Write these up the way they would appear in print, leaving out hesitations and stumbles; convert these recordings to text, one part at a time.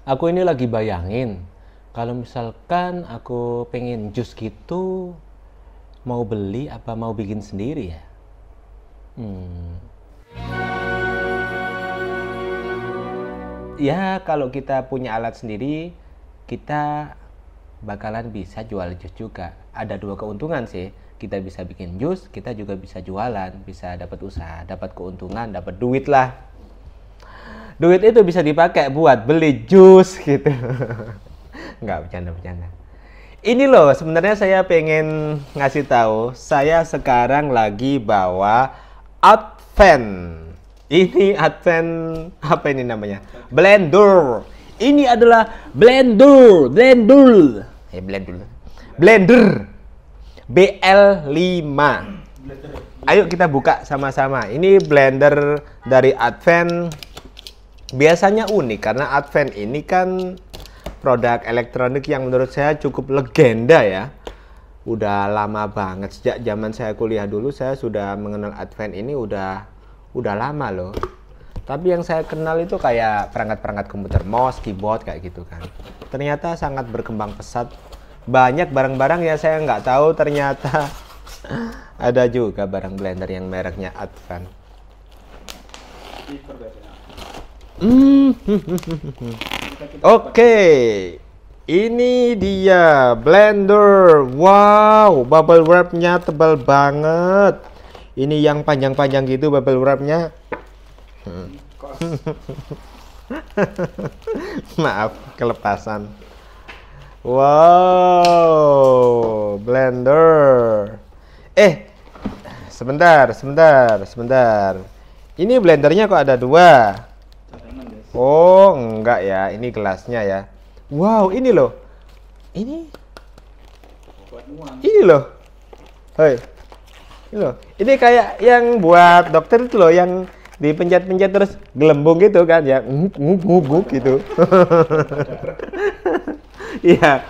Aku ini lagi bayangin, kalau misalkan aku pengen jus gitu, mau beli apa mau bikin sendiri ya? Hmm, ya kalau kita punya alat sendiri, kita bakalan bisa jual jus juga. Ada dua keuntungan sih. Kita bisa bikin jus, kita juga bisa jualan, bisa dapat usaha, dapat keuntungan, dapat duit lah. Duit itu bisa dipakai buat beli jus gitu. Nggak, bercanda-bercanda. Ini loh, sebenarnya saya pengen ngasih tahu, saya sekarang lagi bawa Advent. Ini Advent, apa ini namanya? Blender. Ini adalah blender, blender. Blender. Blender. BL5. Ayo kita buka sama-sama. Ini blender dari Advent. Biasanya unik karena Advent ini kan produk elektronik yang menurut saya cukup legenda ya. Udah lama banget, sejak zaman saya kuliah dulu saya sudah mengenal Advent ini udah lama loh. Tapi yang saya kenal itu kayak perangkat-perangkat komputer, mouse, keyboard kayak gitu kan. Ternyata sangat berkembang pesat. Banyak barang-barang ya saya nggak tahu ternyata ada juga barang blender yang mereknya Advent. Oke, ini dia blender. Wow, bubble wrapnya tebal banget. Ini yang panjang-panjang gitu bubble wrapnya. Maaf, kelepasan. Wow, blender. Sebentar. Ini blendernya kok ada dua? Oh, enggak ya. Ini gelasnya ya. Wow, ini loh. Ini loh. Hei. Ini loh. Ini kayak yang buat dokter itu loh, yang dipencet-pencet terus gelembung gitu kan ya, nguk gitu. Iya,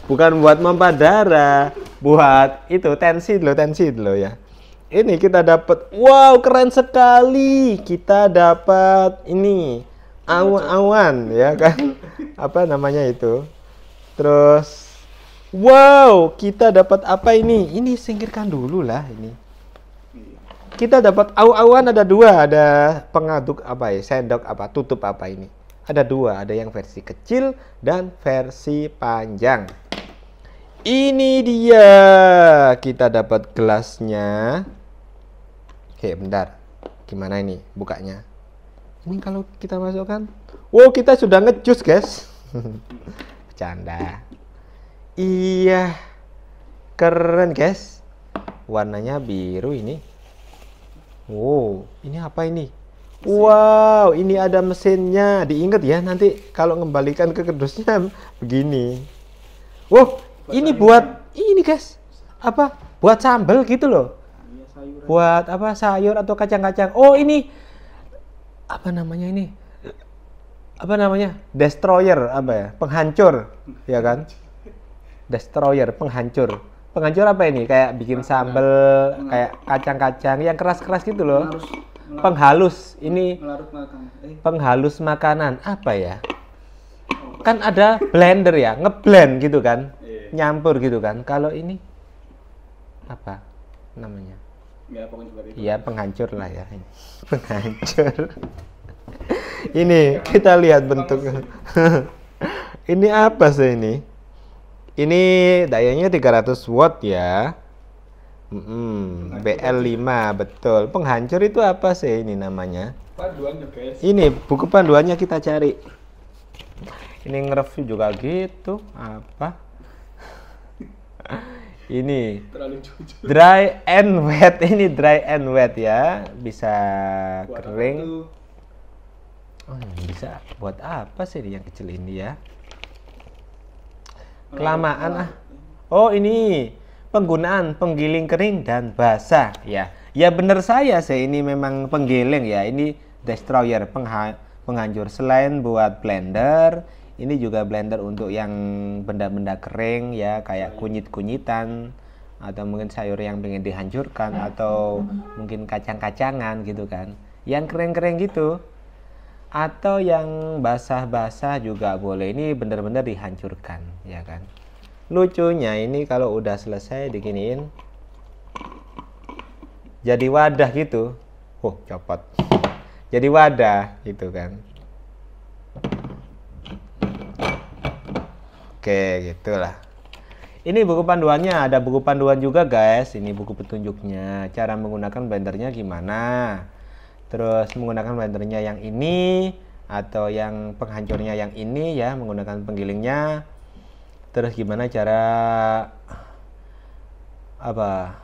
bukan buat pompa darah, buat itu tensi loh ya. Ini kita dapat, wow keren sekali. Kita dapat ini awan ya kan, apa namanya itu. Terus, wow kita dapat apa ini? Ini singkirkan dulu lah ini. Kita dapat awan ada dua, ada pengaduk apa ya, sendok apa, tutup apa ini. Ada dua, ada yang versi kecil dan versi panjang. Ini dia, kita dapat gelasnya. Oke, bentar. Gimana ini bukanya? Ini kalau kita masukkan, wow kita sudah ngejus guys. Bercanda. Iya, keren guys. Warnanya biru ini. Wow, ini apa ini? Wow, ini ada mesinnya. Diingat ya, nanti kalau ngembalikan ke kardusnya begini. Wow, ini buat ini guys. Apa? Buat sambal gitu loh. Buat apa? Sayur atau kacang-kacang. Oh, ini apa namanya ini? Apa namanya? Destroyer apa ya? Penghancur, ya kan? Destroyer, penghancur. Penghancur apa ini? Kayak bikin sambal, kayak kacang-kacang yang keras-keras gitu loh. Penghalus. Ini penghalus makanan. Apa ya? Kan ada blender ya, ngeblend gitu kan. Nyampur gitu kan. Kalau ini apa namanya? Iya, penghancur lah ya. Penghancur. Ini kita lihat bentuknya. Ini apa sih ini? Ini dayanya 300 watt ya. BL5 betul. Penghancur itu apa sih ini namanya? Panduannya guys. Ini buku panduannya kita cari. Ini nge-review juga gitu. Apa? Ini Terlalu jujur. dry and wet. Ini dry and wet ya. Bisa Buat kering. apa tuh? Oh, ini bisa buat apa sih yang kecil ini ya? Kelamaan ah. Oh, ini penggunaan penggiling kering dan basah ya. Ya benar saya sih, ini memang penggiling ya. Ini destroyer, penghancur. Selain buat blender, ini juga blender untuk yang benda-benda kering ya, kayak kunyit-kunyitan atau mungkin sayur yang pengen dihancurkan atau mungkin kacang-kacangan gitu kan. Yang kering-kering gitu. atau yang basah-basah juga boleh. Ini benar-benar dihancurkan, ya kan. Lucunya ini kalau udah selesai diginiin jadi wadah gitu. Copot. Jadi wadah gitu kan. Oke, gitulah. Ini buku panduannya, ada buku panduan juga guys. Ini buku petunjuknya, cara menggunakan blendernya gimana. Terus menggunakan blendernya yang ini atau yang penghancurnya yang ini ya, menggunakan penggilingnya. Terus gimana cara apa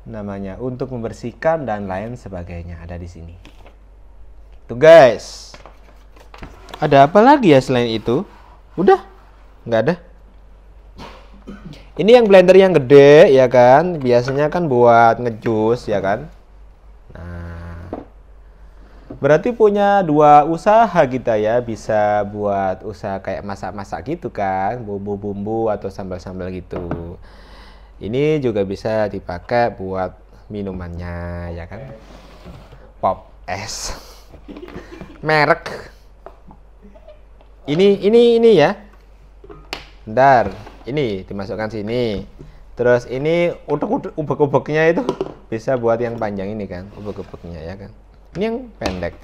namanya untuk membersihkan dan lain sebagainya, ada di sini. Tuh guys. Ada apa lagi ya selain itu? Udah? Nggak ada. Ini yang blender yang gede ya kan, biasanya kan buat ngejus ya kan. Nah, berarti punya dua usaha kita ya, bisa buat usaha kayak masak-masak gitu kan, bumbu-bumbu atau sambal-sambal gitu. Ini juga bisa dipakai buat minumannya ya kan. Pop es. Merek. Ini ya. Bentar. Ini dimasukkan sini. Terus ini ubek-ubeknya itu bisa buat yang panjang ini kan, ubek-ubeknya ya kan. Ini yang pendek.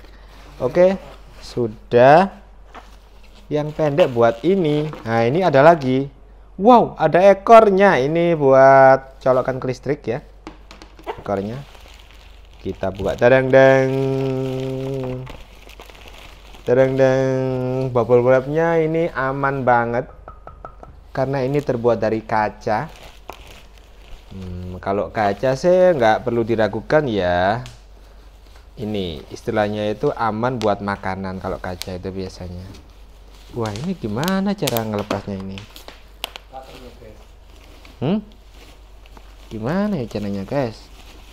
Oke, sudah. Yang pendek buat ini. Nah, ini ada lagi. Wow, ada ekornya. Ini buat colokan ke listrik ya. Ekornya. Kita buka. Tadang-dang. Tadang-dang. Bubble wrapnya ini aman banget. Karena ini terbuat dari kaca. Kalau kaca sih nggak perlu diragukan ya. Ini istilahnya itu aman buat makanan kalau kaca itu biasanya. Wah, ini gimana cara ngelepasnya ini? Gimana ya caranya guys?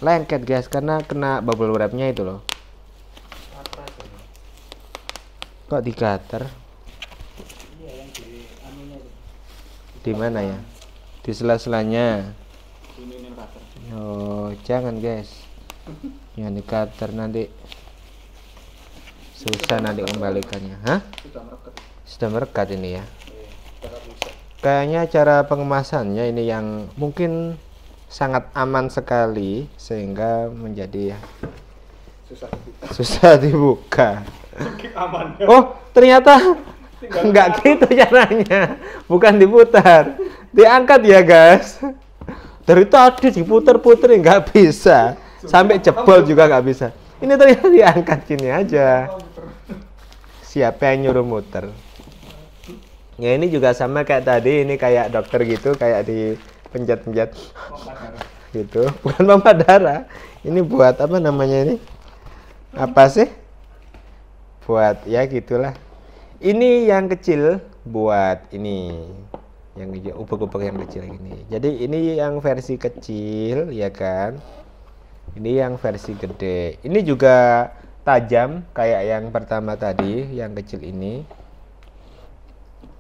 Lengket guys karena kena bubble wrapnya itu loh. Kok di cutter? Di mana ya? Di sela-selanya. Oh, jangan guys. Yang di cutter nanti susah nanti kembalikannya. Hah? Sudah merekat ini ya. Kayaknya cara pengemasannya ini yang mungkin sangat aman sekali sehingga menjadi susah dibuka. Oh, ternyata enggak gitu caranya. Bukan diputar, diangkat ya guys. Dari tadi diputer-puter nggak bisa, sampai jebol juga nggak bisa. Ini ternyata diangkat gini aja. Siapa yang nyuruh muter? Ya ini juga sama kayak tadi, ini kayak dokter gitu, kayak di penjat-penjat gitu. Bukan pompa darah. Ini buat apa namanya ini? Apa sih? Buat ya gitulah. Ini yang kecil buat ini, yang ubek-ubek yang kecil ini. Jadi ini yang versi kecil ya kan. Ini yang versi gede. Ini juga tajam kayak yang pertama tadi, yang kecil ini.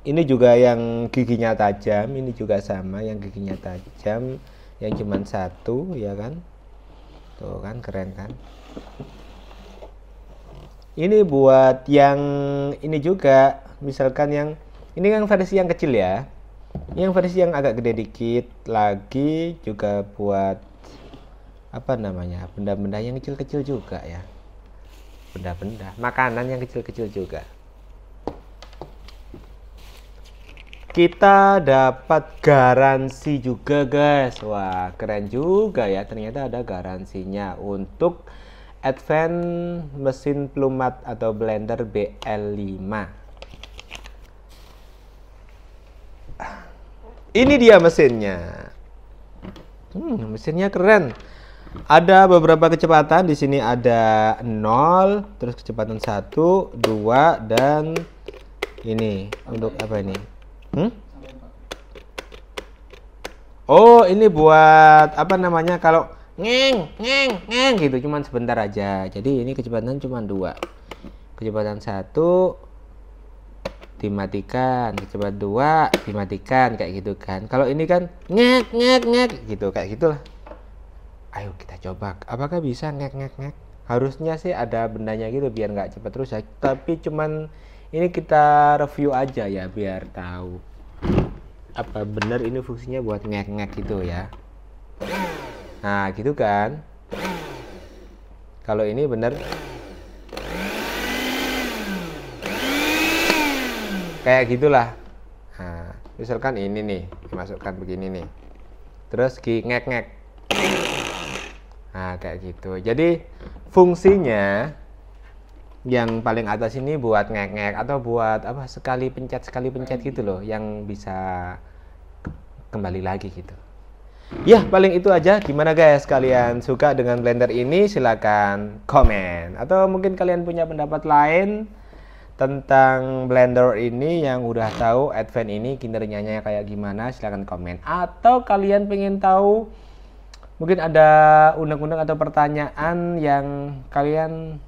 Ini juga yang giginya tajam, ini juga sama yang giginya tajam, yang cuma satu ya kan. Tuh kan keren kan. Ini buat yang ini juga, misalkan yang ini kan versi yang kecil ya. Yang versi yang agak gede dikit lagi juga buat apa namanya? Benda-benda yang kecil-kecil juga ya. Benda-benda, makanan yang kecil-kecil juga. Kita dapat garansi juga guys. Wah, keren juga ya. Ternyata ada garansinya untuk Advanced mesin pelumat atau blender BL5. Ini dia mesinnya. Mesinnya keren. Ada beberapa kecepatan. Di sini ada 0, terus kecepatan 1, 2, dan ini untuk apa ini? Oh, ini buat apa namanya kalau ngeng gitu, cuman sebentar aja. Jadi ini kecepatan cuma 2. Kecepatan 1 dimatikan, kecepatan 2 dimatikan kayak gitu kan. Kalau ini kan ngek gitu, kayak gitulah. Ayo kita coba. Apakah bisa ngek? Harusnya sih ada bendanya gitu biar nggak cepet rusak. Tapi cuman ini kita review aja ya biar tahu apa benar ini fungsinya buat ngek-ngek gitu ya. Nah gitu kan. Kalau ini bener kayak gitulah. Nah, misalkan ini nih dimasukkan begini nih, terus ngek-ngek. Nah kayak gitu. Jadi fungsinya yang paling atas ini buat ngek-ngek atau buat apa, sekali pencet gitu loh, yang bisa kembali lagi gitu. Ya paling itu aja. Gimana guys, kalian suka dengan blender ini? Silakan komen, atau mungkin kalian punya pendapat lain tentang blender ini yang udah tahu Advent ini kinerjanya kayak gimana, silakan komen. Atau kalian pengen tahu mungkin ada undang-undang atau pertanyaan yang kalian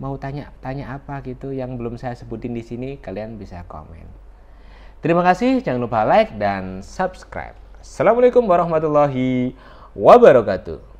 mau tanya apa gitu yang belum saya sebutin di sini, kalian bisa komen. Terima kasih, jangan lupa like dan subscribe. Assalamualaikum warahmatullahi wabarakatuh.